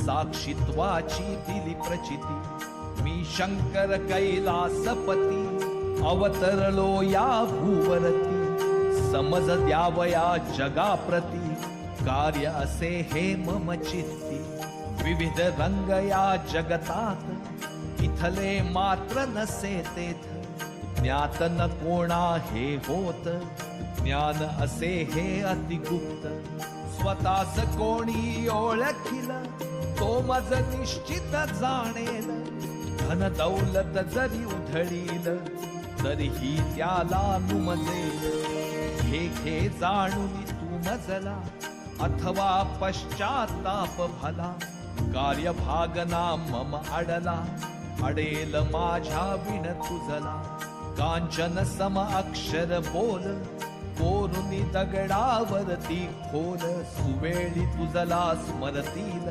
साक्षित्वाची दिली प्रचिती मी शंकर कैलासपती अवतरलो या भूवरती समज द्यावया जगाप्रती कार्य असे हे मम चित्ती विविध रंग या जगतात इथले मात्र नसे तेथ ज्ञात न कोणा हे होत ज्ञान असे हे अतिगुप्त स्वतःच कोणी ओळखील तो मज निश्चित जाणेल धन दौलत जरी उधळील तरीही त्याला नुमजेल हे घे जाणून तू मजला अथवा पश्चाताप भला कार्यभागना मम अडला अडेल माझ्या विण तुझला कांचन सम अक्षर बोल कोरुनी दगडावरती खोल सुवेळी तुझला स्मरतील